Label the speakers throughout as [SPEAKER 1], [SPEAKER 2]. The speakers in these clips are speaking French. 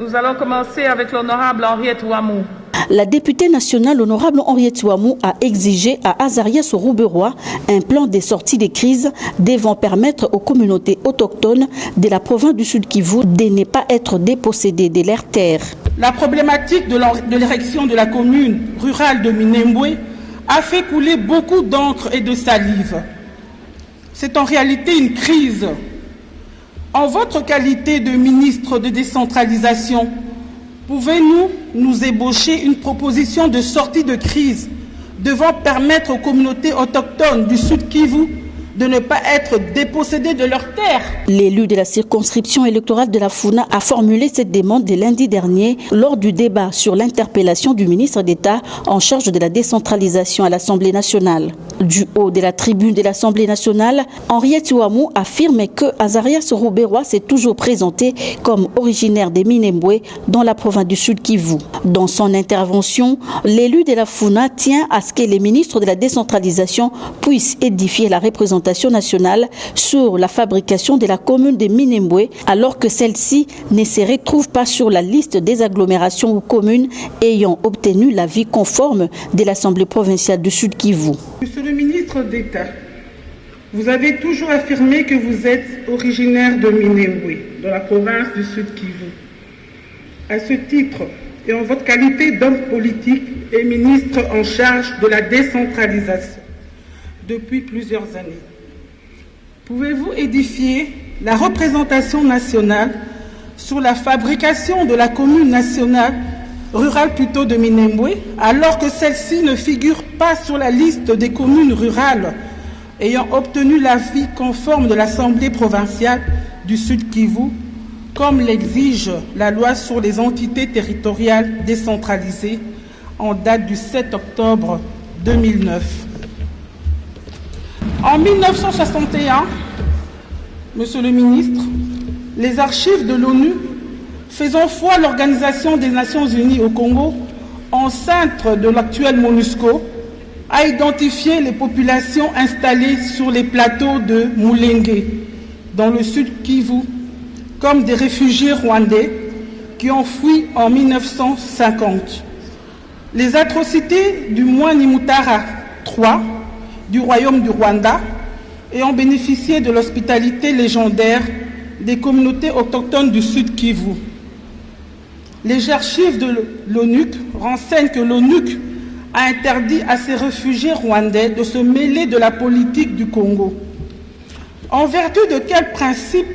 [SPEAKER 1] Nous allons commencer avec l'honorable Henriette Ouamou.
[SPEAKER 2] La députée nationale honorable Henriette Ouamou a exigé à Azarias Rouberois un plan de sortie des crises devant permettre aux communautés autochtones de la province du Sud Kivu de ne pas être dépossédées de leurs terres.
[SPEAKER 3] La problématique de l'érection de la commune rurale de Minembwe a fait couler beaucoup d'encre et de salive. C'est en réalité une crise. En votre qualité de ministre de décentralisation, pouvez-vous nous ébaucher une proposition de sortie de crise devant permettre aux communautés autochtones du Sud Kivu de ne pas être dépossédées de leurs terres?
[SPEAKER 2] L'élu de la circonscription électorale de la Funa a formulé cette demande dès lundi dernier lors du débat sur l'interpellation du ministre d'État en charge de la décentralisation à l'Assemblée nationale. Du haut de la tribune de l'Assemblée nationale, Henriette Ouamou affirme que Azarias Rouberois s'est toujours présenté comme originaire des Minembwe dans la province du Sud Kivu. Dans son intervention, l'élu de la Funa tient à ce que les ministres de la décentralisation puissent édifier la représentation nationale sur la fabrication de la commune de Minembwe, alors que celle-ci ne se retrouve pas sur la liste des agglomérations ou communes ayant obtenu l'avis conforme de l'Assemblée provinciale du Sud Kivu.
[SPEAKER 3] Monsieur le ministre d'État, vous avez toujours affirmé que vous êtes originaire de Minembwe, de la province du Sud Kivu. À ce titre, et en votre qualité d'homme politique et ministre en charge de la décentralisation depuis plusieurs années, pouvez-vous édifier la représentation nationale sur la fabrication de la commune nationale rurale plutôt de Minembwe, alors que celle-ci ne figure pas sur la liste des communes rurales ayant obtenu l'avis conforme de l'Assemblée provinciale du Sud Kivu, comme l'exige la loi sur les entités territoriales décentralisées en date du 7 octobre 2009. En 1961, Monsieur le ministre, les archives de l'ONU faisant foi l'Organisation des Nations Unies au Congo, enceinte de l'actuel MONUSCO, a identifié les populations installées sur les plateaux de Mulenge, dans le Sud Kivu, comme des réfugiés rwandais qui ont fui en 1950. Les atrocités du moine Mutara III du Royaume du Rwanda et ont bénéficié de l'hospitalité légendaire des communautés autochtones du Sud Kivu. Les archives de l'ONUC renseignent que l'ONUC a interdit à ces réfugiés rwandais de se mêler de la politique du Congo. En vertu de quel principe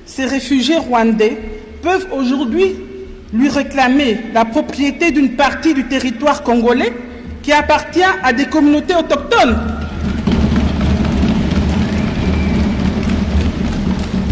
[SPEAKER 3] ces réfugiés rwandais peuvent aujourd'hui lui réclamer la propriété d'une partie du territoire congolais qui appartient à des communautés autochtones?